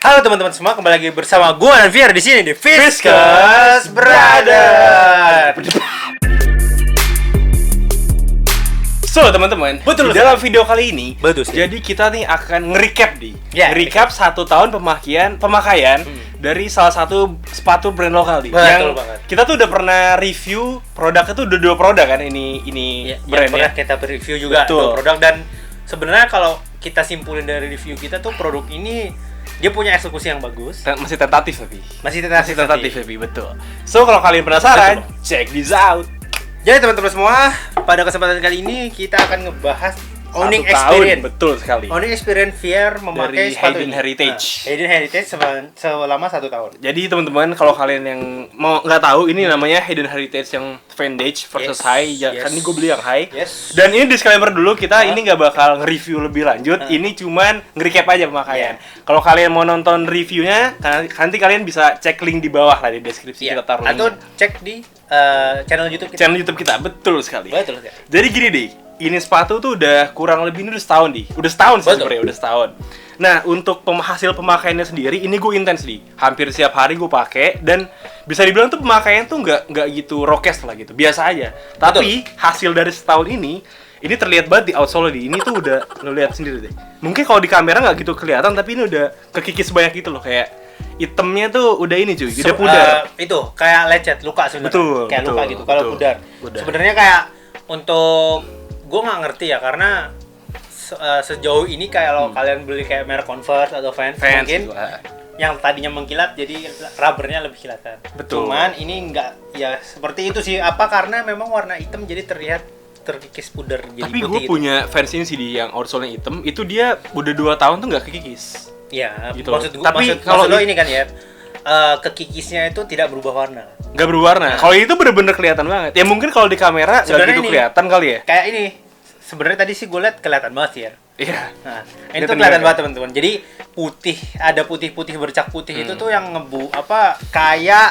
Halo teman-teman semua, kembali lagi bersama gue dan Fier di sini di Fiskus Brother. So teman-teman, Betul, di dalam video kali ini, Betul, sih. jadi kita nih akan nge-recap Ya, nge-recap 1 tahun pemakaian dari salah satu sepatu brand lokal nih. Betul Yang banget. kita tuh udah pernah review produknya tuh udah 2 produk kan ini Ya, yang brandnya. pernah kita review juga Betul. dua produk, dan sebenarnya kalau kita simpulin dari review kita tuh produk ini dia punya eksekusi yang bagus. Masih tentatif tapi. Masih tentatif. Tapi betul. So kalau kalian penasaran, check this out. Jadi teman-teman semua, pada kesempatan kali ini kita akan ngebahas owning 1 tahun, experience. betul sekali. Owning experience Fier memakai Dari sepatu Hayden ini. Heritage. Hayden Heritage selama 1 tahun. Jadi teman-teman, kalau kalian yang mau nggak tahu, ini namanya Hayden Heritage yang Vantage versus Yes, High. Ya, yes. kan ini gue beli yang High. Yes. Dan ini disclaimer dulu, kita ini nggak bakal nge-review lebih lanjut. Ini cuman nge-recap aja pemakaian. Kalau kalian mau nonton reviewnya, nanti kalian bisa cek link di bawah lah di deskripsi, Iya. kita taruh Atau linknya. cek di channel YouTube kita. Channel YouTube kita, betul sekali. Betul ya. Jadi gini deh, ini sepatu tuh udah kurang lebih ini udah setahun sih Betul. sebenarnya, udah setahun. Nah, untuk hasil pemakaiannya sendiri, ini gue intens nih. Hampir setiap hari gue pakai, dan bisa dibilang tuh pemakaian tuh nggak gitu rokes lah gitu, biasa aja. Tapi hasil dari setahun ini terlihat banget di outsole nih. Ini tuh udah, lo lihat sendiri deh. Mungkin kalau di kamera nggak gitu kelihatan, tapi ini udah kekikis banyak gitu loh, kayak itemnya tuh udah ini cuy, udah pudar. Itu kayak lecet, luka sebenarnya. Betul, Kayak betul, luka gitu kalau betul. pudar. Pudar. Sebenarnya kayak untuk gue nggak ngerti ya, karena sejauh ini kayak kalau kalian beli kayak merek Converse atau Vans mungkin gitu. yang tadinya mengkilat jadi rubbernya lebih kilatan. Betul. Cuman ini nggak ya seperti itu sih. Apa karena memang warna hitam jadi terlihat terkikis pudar jadi Tapi gue putih gitu. punya versi ini sih, di yang outsole-nya hitam, itu dia udah 2 tahun tuh nggak kekikis. Ya, Gitu. maksud kalau lo ini kan ya, kekikisnya itu tidak berubah warna. Nggak berwarna. Kalau itu bener-bener kelihatan banget. Ya mungkin kalau di kamera nggak Sebenarnya gitu ini- kelihatan kali ya. Kayak ini, sebenarnya tadi sih gue liat kelihatan banget ya. Iya. Nah, ini Kelihatan tuh kelihatan banget. banget teman-teman. Jadi putih, ada putih-putih bercak putih itu tuh yang kayak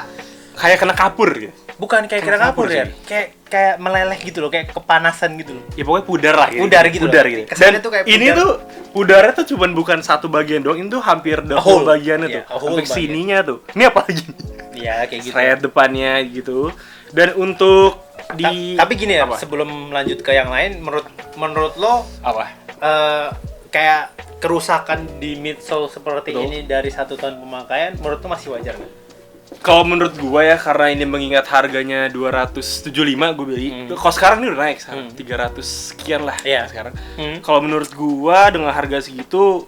Kayak kena kapur gitu. bukan kayak kira Kapur kapur ya, sih. kayak meleleh gitu loh, kayak kepanasan gitu loh. Ya pokoknya pudar lah gitu. Pudar gitu Pudar loh. gitu. Kesannya Dan tuh kayak ini pudar. tuh pudarnya tuh cuman bukan satu bagian doang, ini tuh hampir the whole bagiannya Iya, tuh. a whole Sampai bagian. sininya tuh. Ini apa lagi? Iya, kayak gitu. Thread depannya gitu. Dan untuk di Tapi gini ya, apa? sebelum lanjut ke yang lain, menurut lo Apa? kayak kerusakan di midsole seperti Betul. ini dari 1 tahun pemakaian, menurut lo masih wajar nggak? Kalau menurut gua ya, karena ini mengingat harganya 275 gue beli. Kalau sekarang ini udah naik sekarang 300 sekian lah Iya. sekarang. Kalau menurut gua dengan harga segitu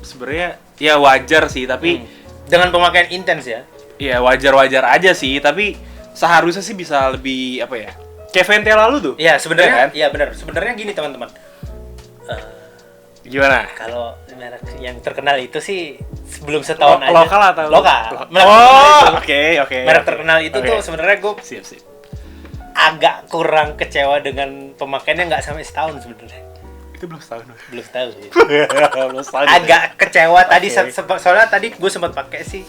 sebenarnya ya wajar sih, tapi Dengan pemakaian intens ya. ya wajar-wajar aja sih, tapi seharusnya sih bisa lebih apa ya? Kayak Vente lalu tuh. Iya, sebenarnya kan? iya benar. Sebenarnya gini teman-teman. Gimana? Kalau merek yang terkenal itu sih sebelum setahun aja. Lokal atau lokal? Merek terkenal Oh, itu- oke. Merek terkenal itu Oke. tuh sebenarnya gue Siap. agak kurang kecewa dengan pemakaiannya, nggak sampai setahun sebenarnya. Itu belum setahun. Belum tahu sih. Belum setahun. Agak kecewa tadi Oke. soalnya tadi gue sempat pakai sih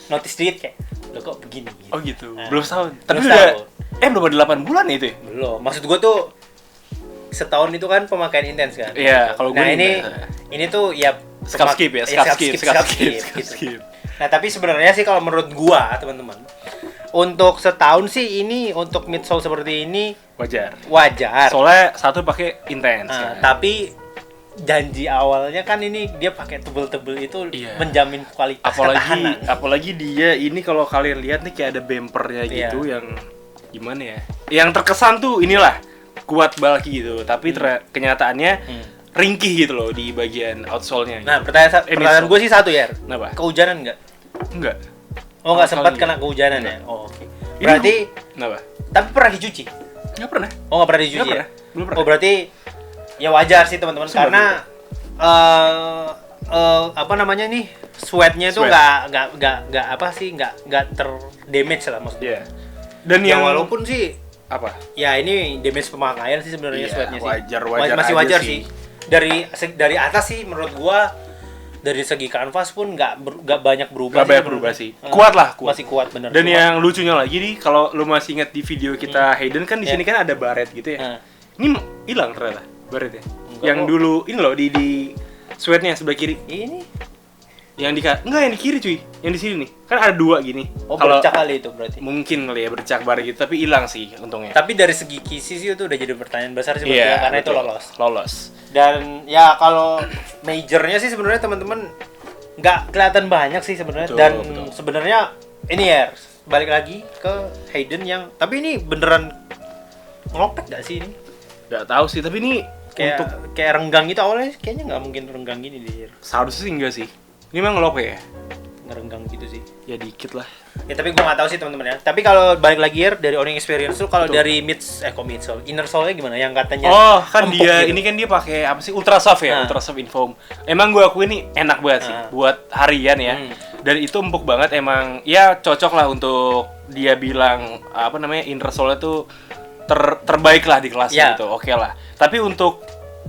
notice dikit kayak lo kok begini gitu. Oh gitu. Nah, Belum setahun. Tapi belum udah setahun. belum ada 8 bulan ya itu ya? Belum. Maksud gue tuh setahun itu kan pemakaian intens kan. Iya, kalau gue nah nih, ini tuh ya skip ya, skip gitu. Nah, tapi sebenarnya sih kalau menurut gua, teman-teman, untuk setahun sih ini untuk midsole seperti ini Wajar. wajar. Soalnya satu pakai intens. Nah, ya. tapi janji awalnya kan ini dia pakai tebel-tebel itu Iya. menjamin kualitas ketahanan. apalagi dia ini kalau kalian lihat nih kayak ada bumpernya Iya. gitu yang gimana ya? Yang terkesan tuh inilah kuat bulky gitu, tapi kenyataannya ringkih gitu loh di bagian outsole-nya. Nah, gitu. pertanyaan gue sih satu ya. Kenapa? Kehujanan nggak? Enggak. Oh, nggak Sama sempat sekali kena kehujanan Nggak. ya? Oh, oke. Ini Berarti Kenapa? tapi pernah dicuci? Nggak pernah. Oh, nggak pernah dicuci Nggak ya? pernah. Belum pernah. Oh, berarti ya wajar sih teman-teman, Sumpah karena apa namanya nih, sweatnya itu Sweat. nggak apa sih, nggak terdamage lah maksudnya. Iya. Dan Ya yang walaupun sih apa? ya ini damage pemakaian sih sebenarnya, Iya, sweatnya sih wajar masih aja wajar sih. sih. Dari atas sih menurut gua, dari segi kanvas pun nggak banyak berubah. Nggak banyak berubah sih. Kuat lah, kuat. Masih kuat bener. Dan Kuat. yang lucunya lagi nih, kalau lu masih ingat di video kita Hayden kan di sini kan ada baret gitu ya. Ini hilang ternyata baretnya. Enggak Yang kok. dulu ini loh di sweatnya sebelah kiri. Ini Enggak, yang di kiri cuy. Yang di sini nih. Kan ada 2 gini. Oh, bercak kali itu berarti. Mungkin kali ya bercak bar gitu, tapi hilang sih untungnya. Tapi dari segi kisi sih itu udah jadi pertanyaan besar sih Iya, karena betul. itu lolos. Lolos. Dan ya kalau majornya sih sebenarnya teman-teman nggak kelihatan banyak sih sebenarnya. Betul, Dan betul. sebenarnya ini ya balik lagi ke Hayden yang tapi ini beneran ngelopek gak sih ini? Nggak tahu sih, tapi ini Kayak untuk kayak renggang gitu awalnya kayaknya nggak mungkin renggang gini dia. seharusnya sih enggak sih. Ini memang ngelope ya? Ngerenggang gitu sih. Ya dikit lah. Ya tapi gua nggak tahu sih teman-teman ya. Tapi kalau balik lagi ya dari owning experience tuh kalau Betul. dari midsole, inner sole-nya gimana? Yang katanya Oh, kan empuk dia gitu. ini kan dia pakai apa sih? Ultrasoft ya, Nah. Ultrasoft Inform. Emang gua akui ini enak banget sih Nah. buat harian ya. Dan itu empuk banget emang. Ya cocok lah untuk dia bilang apa namanya? Inner sole tuh terbaik lah di kelasnya Ya. gitu. Oke lah. Tapi untuk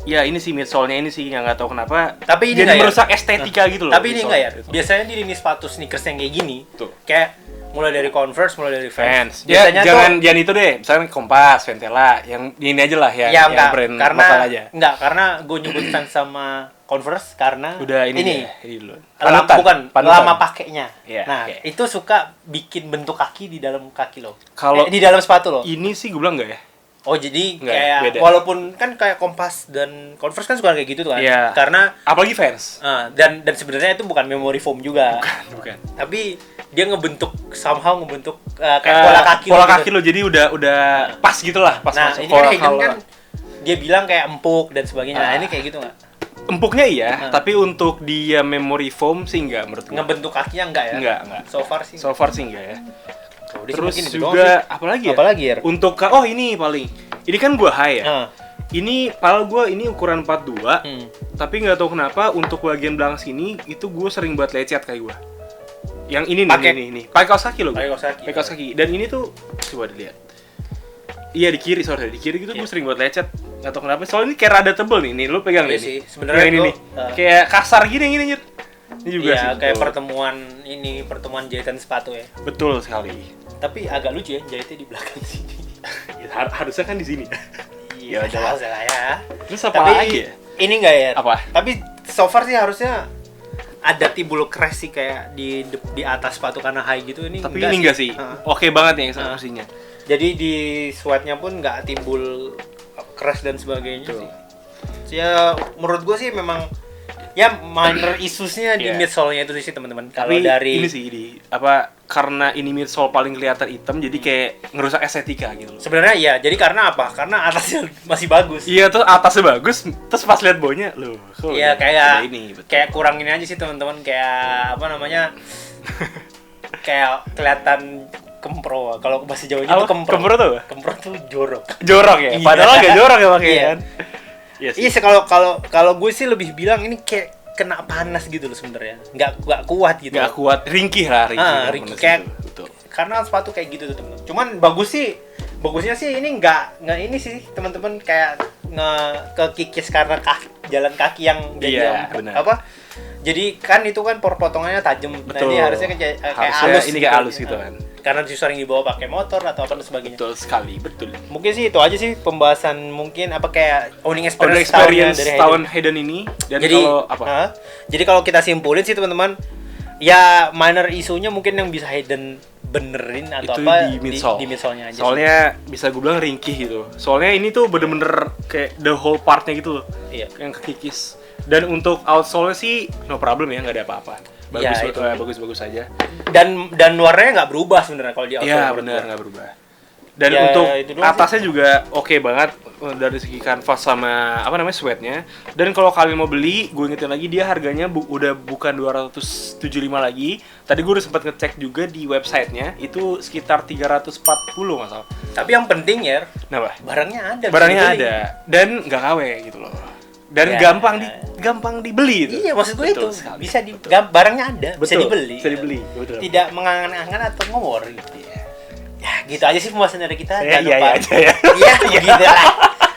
ya ini sih midsole-nya ini sih yang nggak tahu kenapa. Tapi ini jadi nggak ya? merusak estetika gitu loh. Tapi ini enggak ya? midsole-nya. Biasanya di lini sepatu sneakers yang kayak gini, Tuh. kayak mulai dari Converse, mulai dari Vans. Vans. Ya, Biasanya jangan itu deh. Misalnya Kompas, Ventela, yang ini aja lah ya, ya yang enggak, brand karena lokal aja. enggak, karena gue nyebut Vans sama Converse karena Udah ini dulu. bukan lama pakainya. Iya, Nah, oke. itu suka bikin bentuk kaki di dalam kaki lo. Kalau di dalam sepatu lo. ini sih gue bilang enggak ya. Oh, jadi Enggak, kayak beda. walaupun kan kayak Kompas dan Converse kan suka kayak gitu tuh kan. Iya. Karena Apalagi Vans. dan sebenarnya itu bukan memory foam juga. Bukan. Tapi dia ngebentuk kayak pola kaki pola lo gitu. kaki lo jadi udah pas gitulah, pas Nah, masuk ini kan Hayden kalau- kan dia bilang kayak empuk dan sebagainya. Nah, Ah. ini kayak gitu nggak? empuknya iya, tapi untuk dia memory foam sih enggak menurut gue. Ngebentuk kakinya enggak ya? Enggak. So far sih. So far sih enggak ya. Udah sih Terus mungkin itu doang juga sih. apalagi ya? Apalagi ya? Untuk ini paling. Ini kan gua high ya. Ah. Ini pal gua ini ukuran 42. Tapi nggak tahu kenapa untuk bagian belakang sini itu gue sering buat lecet kayak gue. Yang ini Pakai- nih. Pakai kaos kaki loh. Pakai kaos kaki. Pakai kaos kaki. Dan ini tuh coba dilihat. Iya di kiri, sorry. Di kiri gitu gue sering buat lecet. Nggak tahu kenapa. Soalnya ini kayak rada tebel nih. Nih lu pegang Iya nih. sih, Nih. sebenarnya Yang ini gua, nih. Kayak kasar gini anjir. Ini juga Iya, sih. kayak betul. pertemuan jahitan sepatu ya. Betul sekali. Tapi agak lucu ya jahitnya di belakang sini. Ya, harusnya kan di sini. Iya, udah lah. salah ya. Terus apa Tapi lagi ya? ini enggak ya? Apa? Tapi so far sih harusnya ada timbul crash sih kayak di atas sepatu karena high gitu ini. Tapi ini enggak sih. Heeh. Oke banget nih eksekusinya. Jadi di sweatnya pun nggak timbul crash dan sebagainya Betul. sih. Ya menurut gue sih memang ya minor issues-nya di Iya. midsole-nya itu sih teman-teman. Kalau Tapi dari ini sih karena ini midsole paling kelihatan hitam jadi kayak ngerusak estetika gitu loh. sebenarnya ya, jadi karena apa? Karena atasnya masih bagus. Iya, terus atasnya bagus, terus pas lihat bawahnya loh. kok Iya udah kayak ini betul. kayak kurang ini aja sih teman-teman, kayak apa namanya? Kayak kelihatan kempro. Kalau bahasa Jawanya Apa? itu kempro. Kempro tuh apa? Kempro tuh jorok. Jorok ya. Iya. Padahal nggak jorok ya pakai Iya. kan. Iya sih. Iya sih, kalau gue sih lebih bilang ini kayak kena panas gitu loh sebenarnya. Nggak kuat gitu. Nggak kuat, ringkih lah Ah, ringkih ringkih kayak- betul. Karena sepatu kayak gitu tuh teman. Cuman bagusnya sih ini nggak ini sih teman-teman, kayak kekikis karena jalan kaki yang Iya, empuk. benar. Apa? Jadi kan itu kan potongannya tajam. Nah, Betul. ini harusnya kan kayak Harusnya halus. ini kayak halus gitu Ah. kan. Karena sering dibawa pakai motor atau apa dan sebagainya. Betul sekali, betul. Mungkin sih itu aja sih pembahasan mungkin apa kayak owning Pada experience, experience tahunnya dari tahun Hayden. Hayden ini dan Jadi kalau apa? jadi kalau kita simpulin sih teman-teman, ya minor isunya mungkin yang bisa Hayden benerin atau itu apa di midsole. di midsole-nya aja. Soalnya bisa gue bilang ringkih gitu. Soalnya ini tuh bener-bener kayak the whole partnya gitu loh. Iya. Yang kekikis. Dan untuk outsole sih no problem ya, nggak ada apa-apa. Bagus, Ya, betul, itu. bagus-bagus aja. Dan warnanya nggak berubah sebenarnya kalau di outsole. Iya menurut benar, gua. nggak berubah. Dan Ya, untuk itu doang atasnya juga oke banget dari segi kanvas sama apa namanya sweatnya. Dan kalau kalian mau beli, gue ingetin lagi dia harganya udah bukan 275 lagi. Tadi gue udah sempat ngecek juga di websitenya itu sekitar 340 nggak salah. Tapi yang penting ya, Kenapa? barangnya ada. bisa Barangnya dibeli. ada dan nggak KW gitu loh. Dan Ya. gampang dibeli itu. Iya, maksud gue itu Betul sekali. bisa Betul. barangnya ada, bisa Betul, dibeli. bisa dibeli, betul. Tidak mengangan-angan atau ngewor gitu ya. Ya, gitu aja sih pembahasan dari kita. Ya, Jangan iya, lupa. iya aja ya. Iya, gitu lah.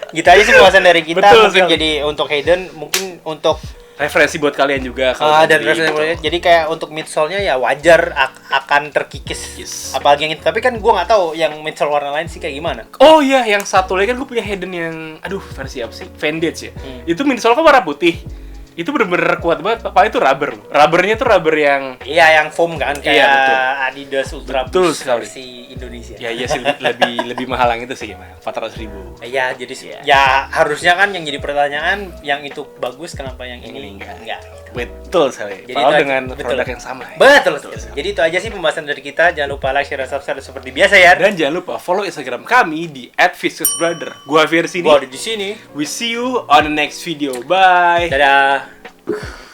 Gitu aja sih pembahasan dari kita. Betul Mungkin sekali. jadi untuk Hayden, mungkin untuk Referensi buat kalian juga kalau mau dan beli, referensi gitu. boleh. Jadi kayak untuk midsole-nya ya wajar akan terkikis. Yes. Apalagi yang itu. Tapi kan gua nggak tahu yang midsole warna lain sih kayak gimana. Oh iya, yang satu lagi kan gue punya Hayden yang, aduh versi apa sih? Vantage ya. Hmm. Itu midsole kan warna putih. Itu bener-bener kuat banget. Pak itu rubber loh. Rubbernya tuh rubber yang Iya, yang foam kan kayak betul. Adidas Ultra Betul Boost sekali. versi Indonesia. ya iya sih lebih mahal yang itu sih, 400.000. Iya, jadi Iya. ya harusnya kan yang jadi pertanyaan yang itu bagus kenapa yang ini Enggak. enggak. Betul sekali. Jadi Padahal itu aja. dengan Betul. produk yang sama. Ya. Betul sekali. Jadi itu aja sih pembahasan dari kita. Jangan lupa like, share, dan subscribe seperti biasa ya. Dan jangan lupa follow Instagram kami di @viscusbrother. Gua Fir sini. Gua ada di sini. We see you on the next video. Bye. Dadah.